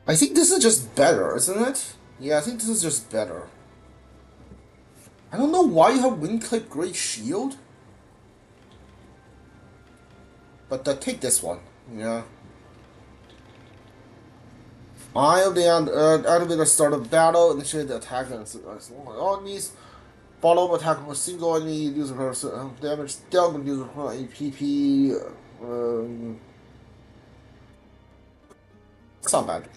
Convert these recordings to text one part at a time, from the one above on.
I think this is just better, isn't it? Yeah, I think this is just better. I don't know why you have wind clip great shield, but take this one. Yeah. Eye of the activate start of battle, initiate the attack and all enemies. Follow attack with single enemy user damage dealt with user APP. It's not bad.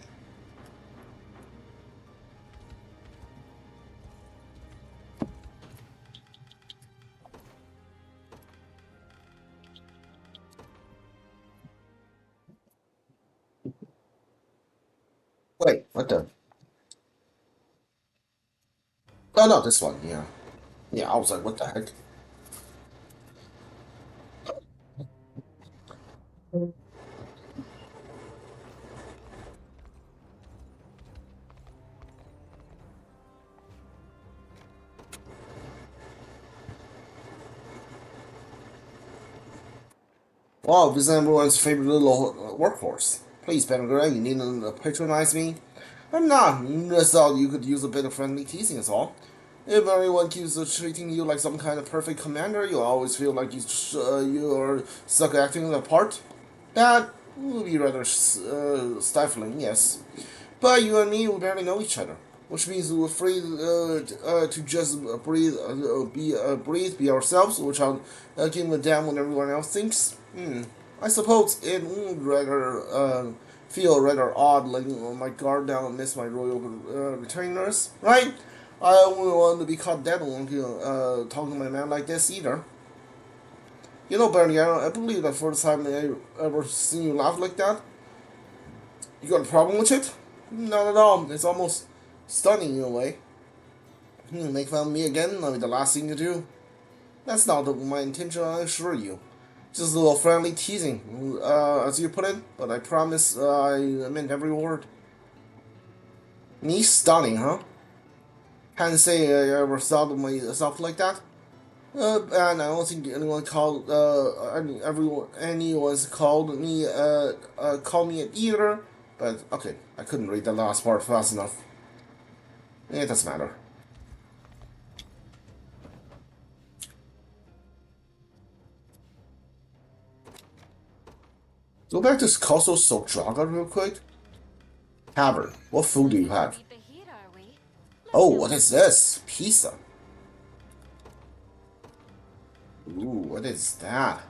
Wait, what the? Oh no, this one. Yeah, yeah. I was like, what the heck? Wow, this is everyone's favorite little workhorse. Please, Benedict, you needn't patronize me. I'm not. Just thought you could use a bit of friendly teasing is all. If everyone keeps treating you like some kind of perfect commander, you always feel like you're stuck acting the part. That would be rather stifling, yes. But you and me, we barely know each other, which means we're free to just breathe, be ourselves, without giving a damn what everyone else thinks. I suppose it would rather feel rather odd letting my guard down and miss my royal retainers, right? I wouldn't want to be caught dead on talking to my man like this either. You know, Bernie, I believe that first time I ever seen you laugh like that. You got a problem with it? Not at all. It's almost stunning in a way. Make fun of me again? That'll be the last thing to do. That's not my intention, I assure you. Just a little friendly teasing, as you put it, but I promise I meant every word. Me stunning, huh? Can't say I ever thought of myself like that. And I don't think anyone called anyone's called me it either. But okay, I couldn't read the last part fast enough. It doesn't matter. Go back to Castle Soldraga real quick. Tavern. What food do you have? Oh, what is this? Pizza. Ooh, what is that?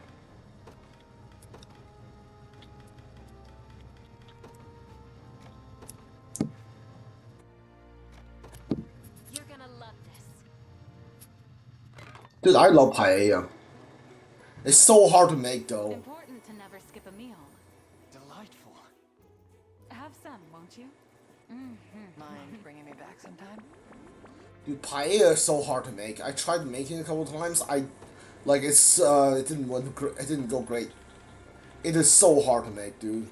Dude, I love paella. It's so hard to make though. Important to never skip a meal. Delightful. Have some, won't you? Mind bringing me back sometime? Dude, paella is so hard to make. I tried making it a couple times. It didn't go great. It is so hard to make, dude.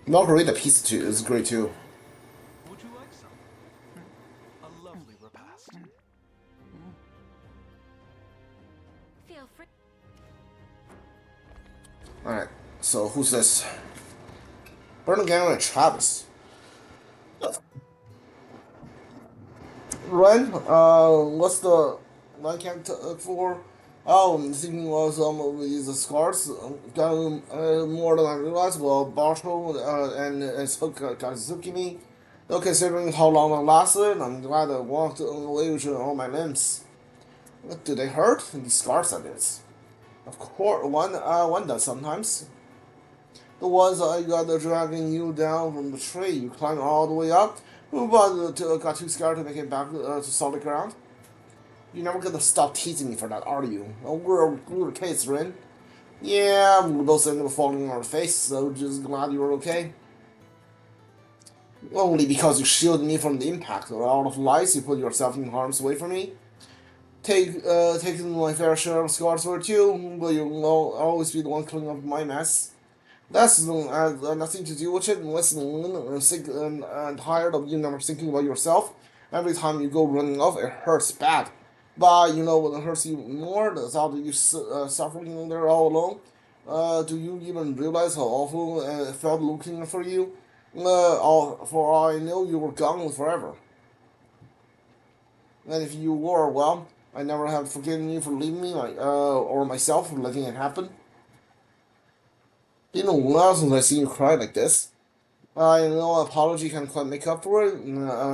Margarita pizza too is great too. Would you like some? A lovely repast. Feel free. Alright, so who's this? Burnagan and Travis. Ren, what's the line count for? Oh, I'm thinking was these scars got more than I realized. Well, Bartel and Kazuki me. Though considering how long I lasted, I'm glad I walked away with all my limbs. What do they hurt? These scars are this. Of course, one does sometimes. The ones I got dragging you down from the tree, you climbed all the way up, but got too scared to make it back to solid ground. You're never gonna stop teasing me for that, are you? Oh, we're kids, Rin. Yeah, we both ended up falling on our face, so just glad you were okay. Only because you shielded me from the impact of all of lies, you put yourself in harm's way for me. Taking my fair share of scars for it too, but you'll always be the one cleaning up my mess. That's nothing to do with it. Listen, I'm sick and tired of you never thinking about yourself. Every time you go running off, it hurts bad. But you know what hurts you more? The thought that you suffering there all alone. Do you even realize how awful it felt looking for you? For all I know, you were gone forever. And if you were, well, I never have forgiven you for leaving me, or myself for letting it happen. Been a while since I seen you cry like this. I know apology can quite make up for it,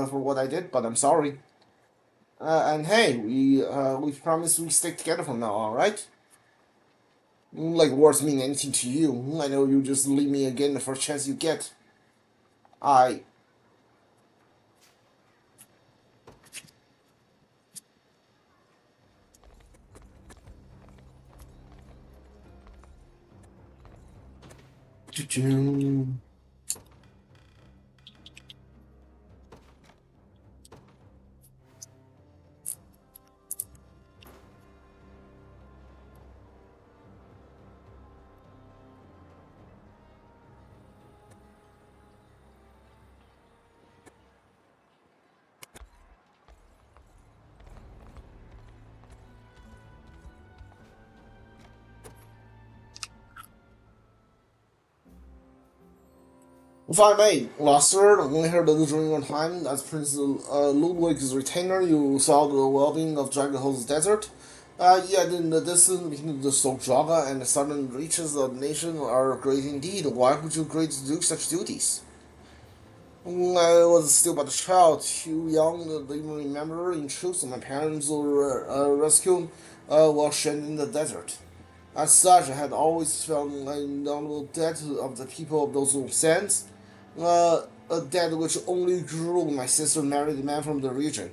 for what I did, but I'm sorry. And hey, we promise we stick together from now on, right? Like words mean anything to you. I know you just leave me again the first chance you get. I. If I may, last year, when I heard that during your time as Prince Ludwig's retainer, you saw the well-being of Dragonhold's desert. Yet in the distance between the Soljaga and the southern reaches of the nation are great indeed. Why would you agree to do such duties? I was still but a child, too young to even remember in truth my parents were rescued while stranded in the desert. As such, I had always felt an indomitable debt of the people of those sands, a debt which only grew when my sister married a man from the region.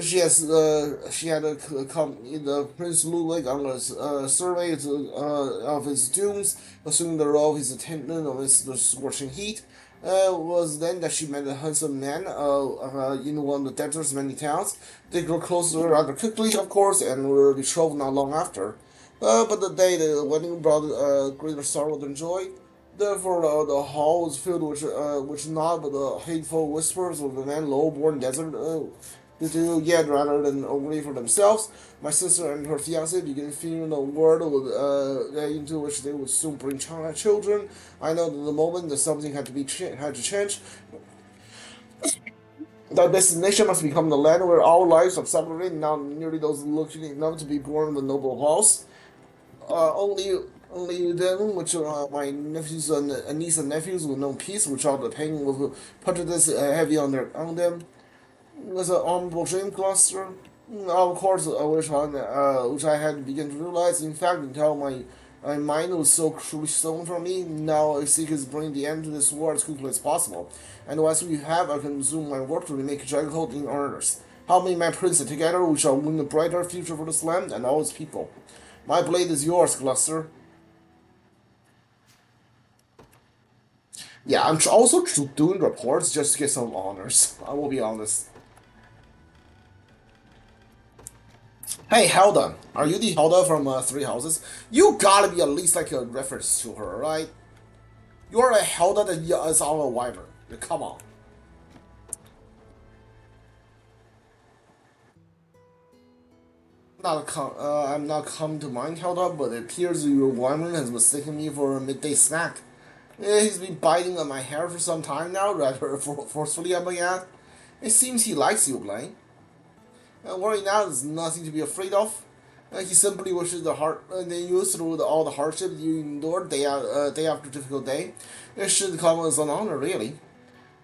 She had accompanied the Prince Ludwig on a survey of his dunes, assuming the role of his attendant amidst the scorching heat. Was then that she met a handsome man in one of the desert's many towns. They grew closer rather quickly, of course, and were betrothed not long after. But the day the wedding brought greater sorrow than joy. Therefore, the hall was filled with not but the hateful whispers of the man low-born desert to yet rather than only for themselves. My sister and her fiance began fearing the world into which they would soon bring children. I know that the moment that something had to change, that destination must become the land where our lives are separated, not merely those looking enough to be born in the noble halls. Only then, which my nephews and niece and nephews will know peace without the pain of prejudice heavy on them. As an honorable dream cluster, of course, which I had begun to realize. In fact, until my mind was so cruelly stolen from me, now I seek is bring the end to this war as quickly as possible. And once we have, I can resume my work to remake Dragonhold in earnest. Help me, my prince, and together we shall win a brighter future for this land and all its people. My blade is yours, Cluster. Yeah, I'm also doing reports just to get some honors. I will be honest. Hey, Helda, are you the Helda from Three Houses? You gotta be at least like a reference to her, right? You're a Helda that is our wyvern. Come on. I'm not come to mind, Helda, but it appears your wyvern has mistaken me for a midday snack. He's been biting at my hair for some time now, rather forcefully, I may add. It seems he likes you, Blaine. Worry now, there's nothing to be afraid of. He simply wishes you through all the hardships you endured day after difficult day. It should come as an honor, really.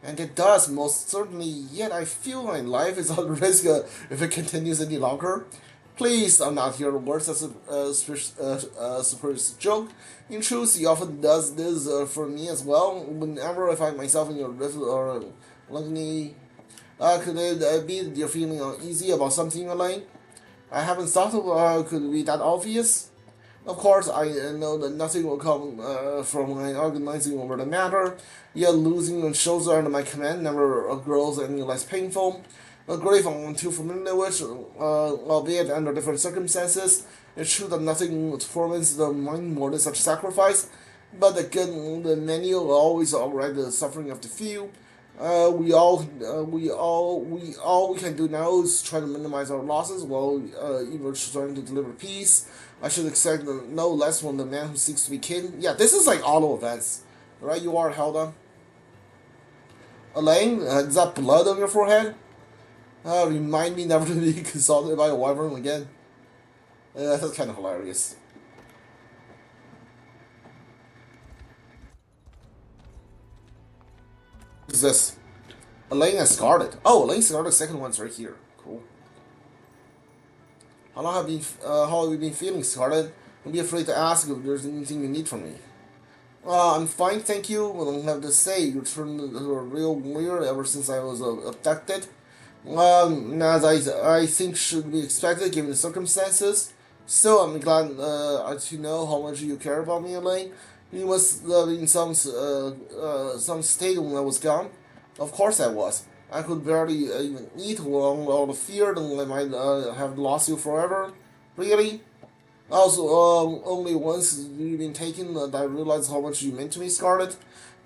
And it does, most certainly, yet I feel my life is on risk if it continues any longer. Please do not hear words as a superstitious joke. In truth, he often does this for me as well. Whenever I find myself in a rift or lonely, could it be that you're feeling uneasy about something, Alain? I haven't thought of could be that obvious. Of course, I know that nothing will come from my organizing over the matter, yet losing the shows under my command never grows any less painful. A grave I'm too familiar with, albeit under different circumstances. It's true that nothing torments the mind more than such sacrifice. But the menu always outright the suffering of the few. We can do now is try to minimize our losses while even trying to deliver peace. I should expect no less from the man who seeks to be king. Yeah, this is like auto events, right? You are held on. Alain, is that blood on your forehead? Remind me never to be consulted by a wyvern again. That's kind of hilarious. What is this? Alain has Scarlet. Oh, Alain Scarlet, second one's right here. Cool. How have you been feeling, Scarlet? Don't be afraid to ask if there's anything you need from me. I'm fine, thank you. I don't have to say, you turned into a real warrior ever since I was abducted. As I think should be expected given the circumstances. Still, I'm glad to know how much you care about me, Elaine. You must have been in some state when I was gone. Of course I was. I could barely even eat along all the fear that I might have lost you forever. Really? Also, only once you've been taken that I realized how much you meant to me, Scarlet.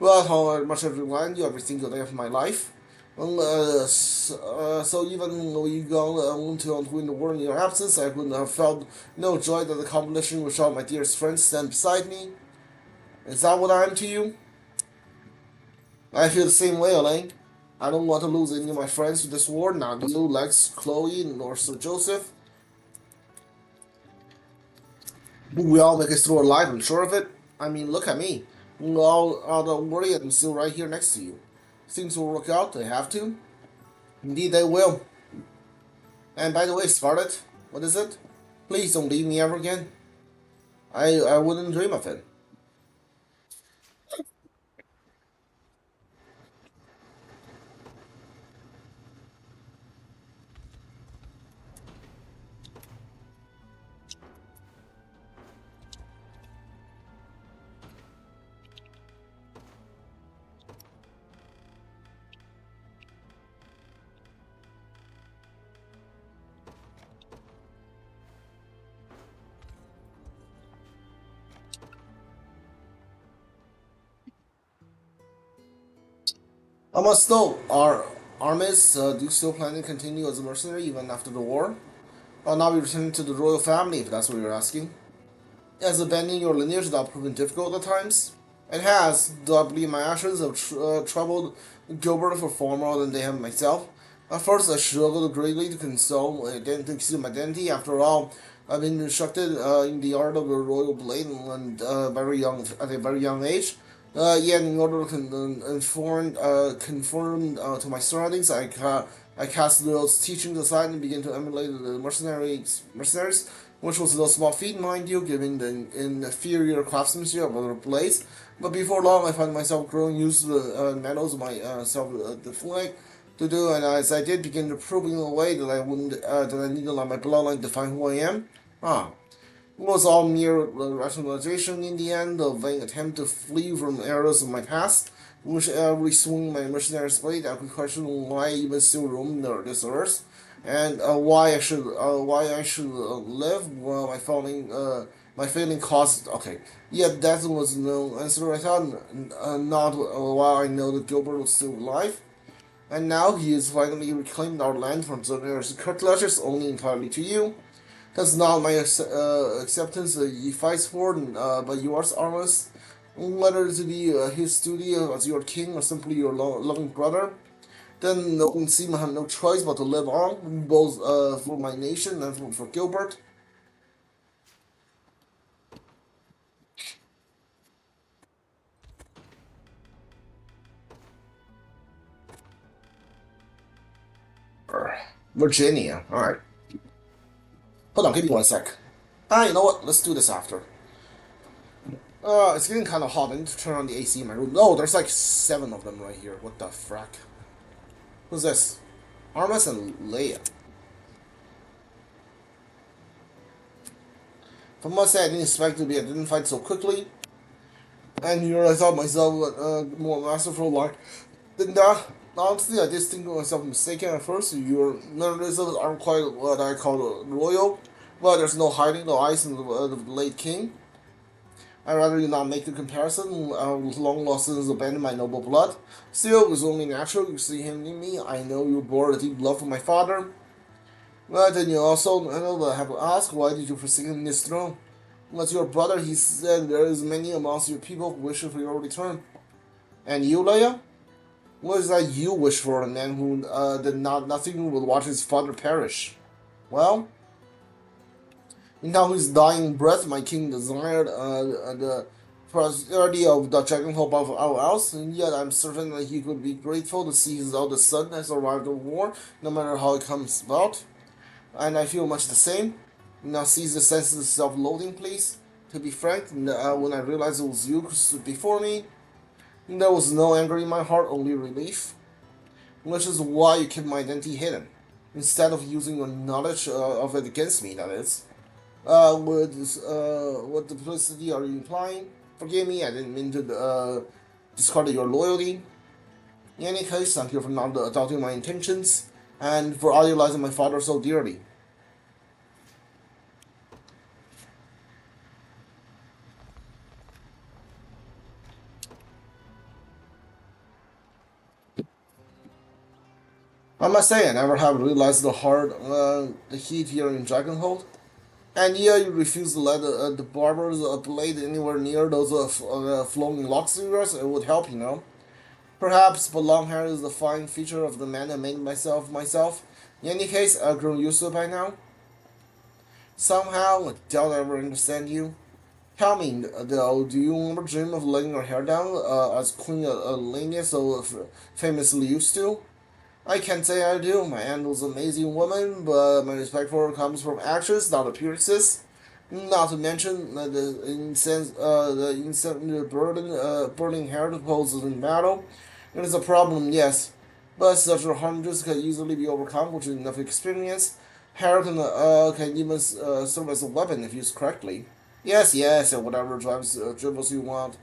Well, how much I've reminded you every single day of my life. So even though you gone to win the war in your absence, I would have felt no joy that the competition without my dearest friends stand beside me. Is that what I am to you? I feel the same way, Alain. I don't want to lose any of my friends to this war, not you, Lex, Chloe, nor Sir Joseph. We all make it through alive, I'm sure of it. I mean, look at me. Don't worry, I'm still right here next to you. Things will work out, they have to. Indeed, they will. And by the way, Scarlet, what is it? Please don't leave me ever again. I wouldn't dream of it. I must know, Armis, do you still plan to continue as a mercenary even after the war? Or now be returning to the royal family, if that's what you're asking? Has abandoning your lineage not proven difficult at times? It has, though I believe my actions have troubled Gilbert for far more than they have myself. At first, I struggled greatly to conceal my identity. After all, I've been instructed in the art of the royal blade and at a very young age. Yet, in order to conform to my surroundings, I cast those teachings aside and began to emulate the mercenaries, which was no small feat, mind you, given the inferior craftsmanship of other blades. But before long, I found myself growing used to the metals of my self-deflect to do, and as I did begin to prove in a way that I wouldn't, that I needed to let my bloodline define who I am. Ah, it was all mere rationalization in the end, a vain attempt to flee from errors of my past. Which every swing my mercenary's blade, I could question why I even still roam this earth, and why I should live while my failing caused. Okay, yet that was no answer. I thought, not while I know that Gilbert was still alive. And now he has finally reclaimed our land from Zenoiran's cutlashes only entirely to you. That's not my acceptance he fights for, but yours, Armus. Whether to be his duty as your king or simply your loving brother, then no one seems to have no choice but to live on, both for my nation and for Gilbert. Virginia, alright. Hold on, give me one sec. You know what? Let's do this after. It's getting kind of hot. I need to turn on the AC in my room. No, there's like 7 of them right here. What the frack? Who's this? Armas and Leia. I must say, I didn't expect to be identified so quickly. And here I thought myself more masterful like than that. Honestly, I did think myself mistaken at first. Your mannerisms aren't quite what I call royal. Well, there's no hiding the eyes of the late king. I'd rather you not make the comparison. Long lost sins abandoned my noble blood. Still, it was only natural you see him in me. I know you bore a deep love for my father. Well, then you also know that I have to ask, why did you forsake him this throne? Unless your brother, he said there is many amongst your people who wish for your return. And you, Leia? What is that you wish for a man who did nothing but watch his father perish? Well, in now his dying breath, my king desired the prosperity of the Dragonhold above all else, and yet I'm certain that he could be grateful to see his eldest son has arrived at war, no matter how it comes about. And I feel much the same. Now cease the sense of self-loathing, please. To be frank, when I realized it was you who stood before me, there was no anger in my heart, only relief. Which is why you kept my identity hidden, instead of using your knowledge of it against me, that is. What duplicity are you implying? Forgive me, I didn't mean to discard your loyalty. In any case, thank you for not doubting my intentions, and for idolizing my father so dearly. I must say, I never have realized the heat here in Dragonhold. And yeah, you refuse to let the barbers blade anywhere near those flowing locks of yours. It would help, you know. Perhaps, but long hair is the fine feature of the man I made myself. In any case, I've grown used to it by now. Somehow, I don't ever understand you. Tell me, though, do you ever dream of letting your hair down, as Queen Alain so famously used to? I can't say I do. My aunt was an amazing woman, but my respect for her comes from actions, not appearances. Not to mention the burning hair that poses in battle. It is a problem, yes, but such harms can easily be overcome with enough experience. Hair can even serve as a weapon if used correctly. Yes, yes, and whatever dribbles you want.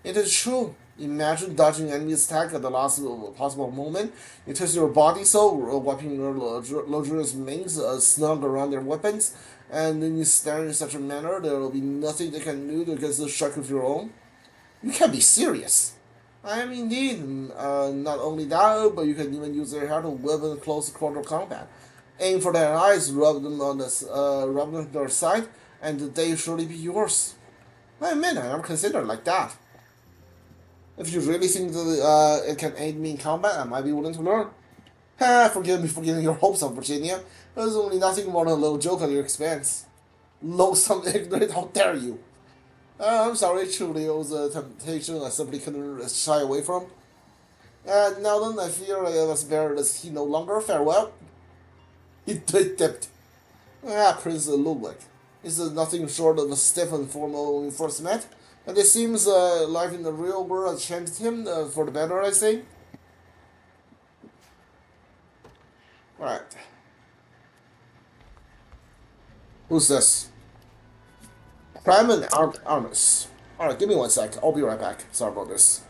It is true. Imagine dodging enemy's attack at the last possible moment. You twist your body so, wiping your luxurious manes snug around their weapons, and then you stand in such a manner there will be nothing they can do against the strike of your own. You can't be serious. I am indeed. Not only that, but you can even use their hair to whip in close quarter combat. Aim for their eyes, rub them to their side, and they surely be yours. I admit, I never considered like that. If you really think that it can aid me in combat, I might be willing to learn. Forgive me for giving your hopes up, Virginia. There's only nothing more than a little joke at your expense. Loathsome ignorant, how dare you! I'm sorry, truly it was a temptation I simply couldn't shy away from. Now then, I fear I must bear this heat no longer. Farewell. He dipped. Prince Ludwig. This is nothing short of a stiff and formal when we first met. And it seems life in the real world has changed him for the better, I say. Alright. Who's this? Prime and Armus. Alright, give me 1 sec. I'll be right back. Sorry about this.